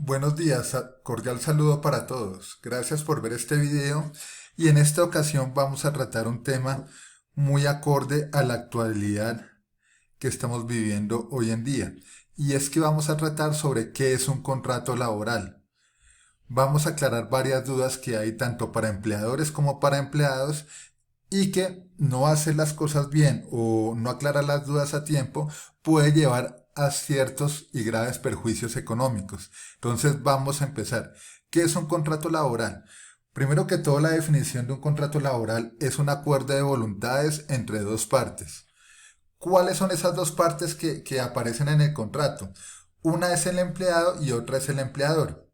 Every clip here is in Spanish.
Buenos días, cordial saludo para todos. Gracias por ver este video y en esta ocasión vamos a tratar un tema muy acorde a la actualidad que estamos viviendo hoy en día. Y es que vamos a tratar sobre qué es un contrato laboral. Vamos a aclarar varias dudas que hay tanto para empleadores como para empleados y que no hacer las cosas bien o no aclarar las dudas a tiempo puede llevar a ciertos y graves perjuicios económicos. Entonces vamos a empezar. ¿Qué es un contrato laboral? Primero que todo, la definición de un contrato laboral es un acuerdo de voluntades entre dos partes. ¿Cuáles son esas dos partes que aparecen en el contrato? Una es el empleado y otra es el empleador.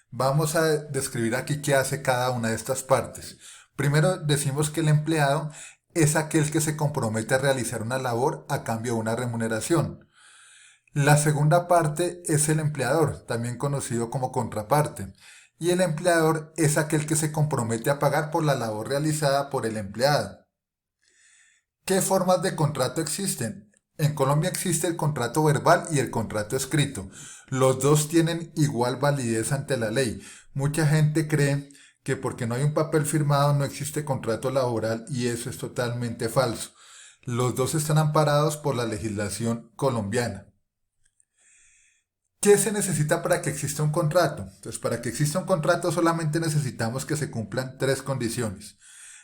Vamos a describir aquí qué hace cada una de estas partes. Primero decimos que el empleado es aquel que se compromete a realizar una labor a cambio de una remuneración. La segunda parte es el empleador, también conocido como contraparte. Y el empleador es aquel que se compromete a pagar por la labor realizada por el empleado. ¿Qué formas de contrato existen? En Colombia existe el contrato verbal y el contrato escrito. Los dos tienen igual validez ante la ley. Mucha gente cree que porque no hay un papel firmado no existe contrato laboral y eso es totalmente falso. Los dos están amparados por la legislación colombiana. ¿Qué se necesita para que exista un contrato? Entonces, para que exista un contrato solamente necesitamos que se cumplan tres condiciones.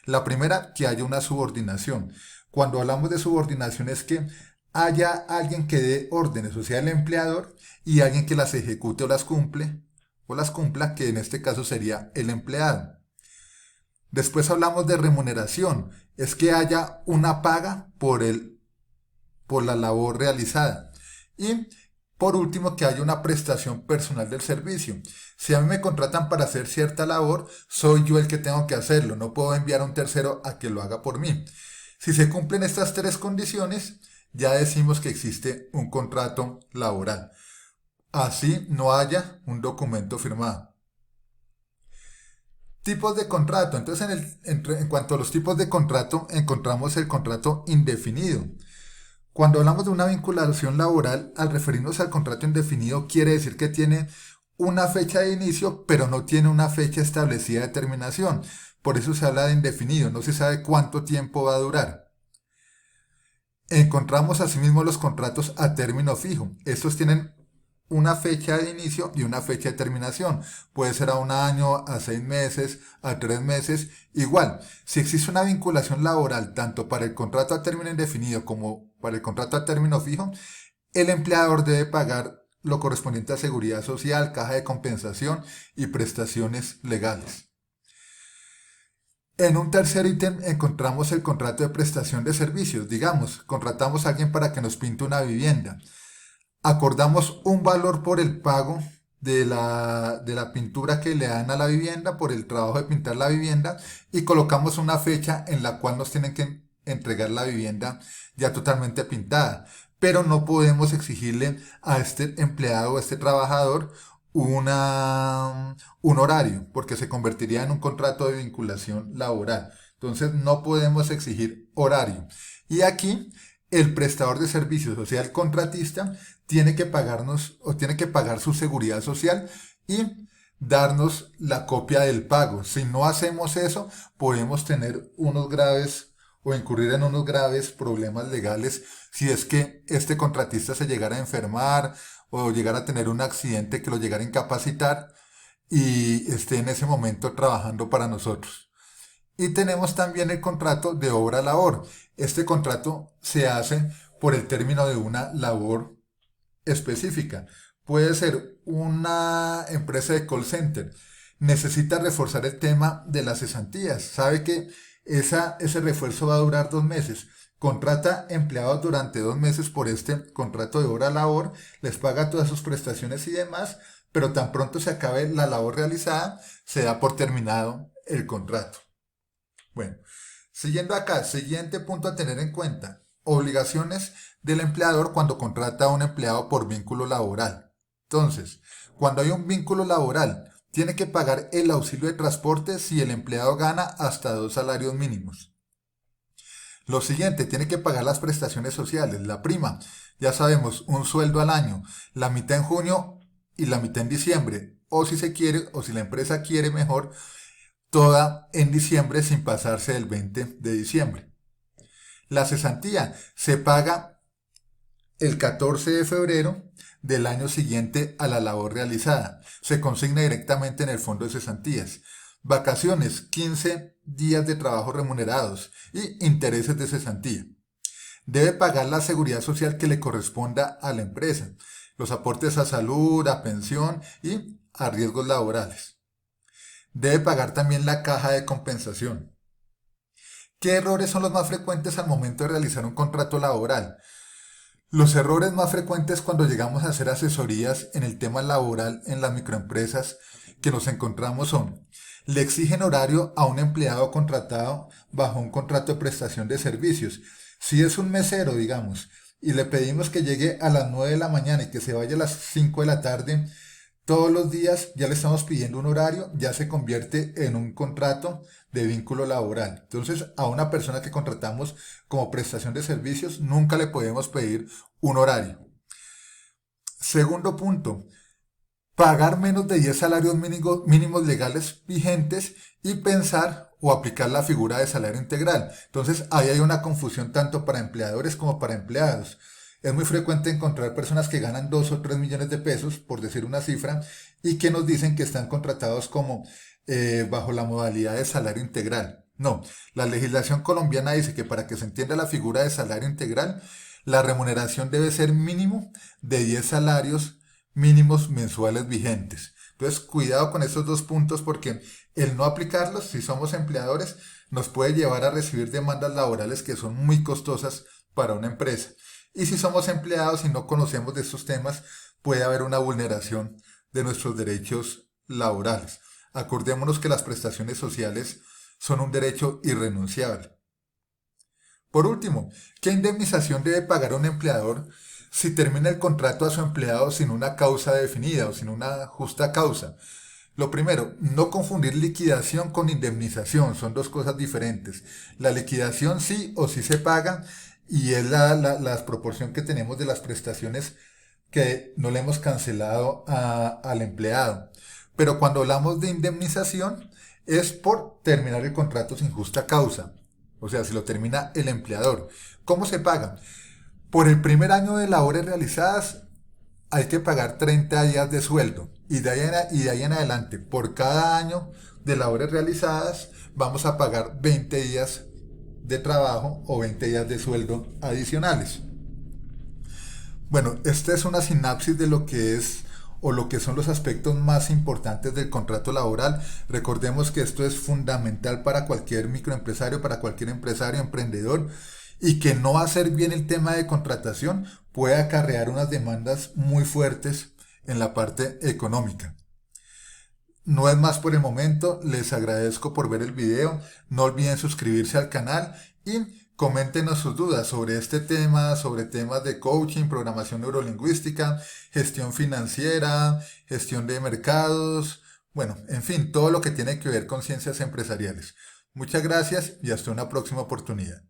La primera, que haya una subordinación. Cuando hablamos de subordinación es que haya alguien que dé órdenes, o sea, el empleador, y alguien que las ejecute o las cumpla, que en este caso sería el empleado. Después hablamos de remuneración, es que haya una paga por la labor realizada. Y por último, que haya una prestación personal del servicio. Si a mí me contratan para hacer cierta labor, soy yo el que tengo que hacerlo. No puedo enviar a un tercero a que lo haga por mí. Si se cumplen estas tres condiciones, ya decimos que existe un contrato laboral. Así no haya un documento firmado. Tipos de contrato. Entonces, en cuanto a los tipos de contrato, encontramos el contrato indefinido. Cuando hablamos de una vinculación laboral, al referirnos al contrato indefinido, quiere decir que tiene una fecha de inicio, pero no tiene una fecha establecida de terminación. Por eso se habla de indefinido, no se sabe cuánto tiempo va a durar. Encontramos asimismo los contratos a término fijo. Estos tienen una fecha de inicio y una fecha de terminación. Puede ser a un año, a 6 meses, a 3 meses. Igual, si existe una vinculación laboral tanto para el contrato a término indefinido como para el contrato a término fijo, el empleador debe pagar lo correspondiente a seguridad social, caja de compensación y prestaciones legales. En un tercer ítem encontramos el contrato de prestación de servicios. Digamos, contratamos a alguien para que nos pinte una vivienda. Acordamos un valor por el pago de la pintura que le dan a la vivienda, por el trabajo de pintar la vivienda, y colocamos una fecha en la cual nos tienen que entregar la vivienda ya totalmente pintada. Pero no podemos exigirle a este empleado o a este trabajador un horario, porque se convertiría en un contrato de vinculación laboral. Entonces no podemos exigir horario. Y aquí el prestador de servicios, o sea, el contratista, tiene que pagarnos o tiene que pagar su seguridad social y darnos la copia del pago. Si no hacemos eso, podemos tener unos graves o incurrir en unos graves problemas legales si es que este contratista se llegara a enfermar o llegara a tener un accidente que lo llegara a incapacitar y esté en ese momento trabajando para nosotros. Y tenemos también el contrato de obra-labor. Este contrato se hace por el término de una labor específica. Puede ser una empresa de call center. Necesita reforzar el tema de las cesantías. Sabe que ese refuerzo va a durar 2 meses. Contrata empleados durante 2 meses por este contrato de hora labor, les paga todas sus prestaciones y demás, pero tan pronto se acabe la labor realizada, se da por terminado el contrato. Bueno, siguiendo acá, siguiente punto a tener en cuenta. Obligaciones del empleador cuando contrata a un empleado por vínculo laboral. Entonces, cuando hay un vínculo laboral, tiene que pagar el auxilio de transporte si el empleado gana hasta 2 salarios mínimos. Lo siguiente, tiene que pagar las prestaciones sociales, la prima. Ya sabemos, un sueldo al año, la mitad en junio y la mitad en diciembre. O si se quiere, o si la empresa quiere mejor, toda en diciembre sin pasarse del 20 de diciembre. La cesantía se paga el 14 de febrero del año siguiente a la labor realizada. Se consigna directamente en el fondo de cesantías. Vacaciones, 15 días de trabajo remunerados y intereses de cesantía. Debe pagar la seguridad social que le corresponda a la empresa, los aportes a salud, a pensión y a riesgos laborales. Debe pagar también la caja de compensación. ¿Qué errores son los más frecuentes al momento de realizar un contrato laboral? Los errores más frecuentes cuando llegamos a hacer asesorías en el tema laboral en las microempresas que nos encontramos son: le exigen horario a un empleado contratado bajo un contrato de prestación de servicios. Si es un mesero, digamos, y le pedimos que llegue a las 9 de la mañana y que se vaya a las 5 de la tarde, todos los días ya le estamos pidiendo un horario, ya se convierte en un contrato de vínculo laboral. Entonces, a una persona que contratamos como prestación de servicios, nunca le podemos pedir un horario. Segundo punto, pagar menos de 10 salarios mínimos legales vigentes y pensar o aplicar la figura de salario integral. Entonces, ahí hay una confusión tanto para empleadores como para empleados. Es muy frecuente encontrar personas que ganan 2 o 3 millones de pesos, por decir una cifra, y que nos dicen que están contratados como bajo la modalidad de salario integral. No, la legislación colombiana dice que para que se entienda la figura de salario integral, la remuneración debe ser mínimo de 10 salarios mínimos mensuales vigentes. Entonces, cuidado con estos dos puntos porque el no aplicarlos, si somos empleadores, nos puede llevar a recibir demandas laborales que son muy costosas para una empresa. Y si somos empleados y no conocemos de estos temas, puede haber una vulneración de nuestros derechos laborales. Acordémonos que las prestaciones sociales son un derecho irrenunciable. Por último, ¿qué indemnización debe pagar un empleador si termina el contrato a su empleado sin una causa definida o sin una justa causa? Lo primero, no confundir liquidación con indemnización, son dos cosas diferentes. La liquidación sí o sí se paga y es la proporción que tenemos de las prestaciones que no le hemos cancelado al empleado. Pero cuando hablamos de indemnización es por terminar el contrato sin justa causa. O sea, si lo termina el empleador. ¿Cómo se paga? Por el primer año de labores realizadas hay que pagar 30 días de sueldo. Y de ahí en adelante, por cada año de labores realizadas, vamos a pagar 20 días de trabajo o 20 días de sueldo adicionales. Bueno, esta es una sinapsis de lo que es o lo que son los aspectos más importantes del contrato laboral. Recordemos que esto es fundamental para cualquier microempresario, para cualquier empresario, emprendedor, y que no hacer bien el tema de contratación puede acarrear unas demandas muy fuertes en la parte económica. No es más por el momento, les agradezco por ver el video, no olviden suscribirse al canal y coméntenos sus dudas sobre este tema, sobre temas de coaching, programación neurolingüística, gestión financiera, gestión de mercados, bueno, en fin, todo lo que tiene que ver con ciencias empresariales. Muchas gracias y hasta una próxima oportunidad.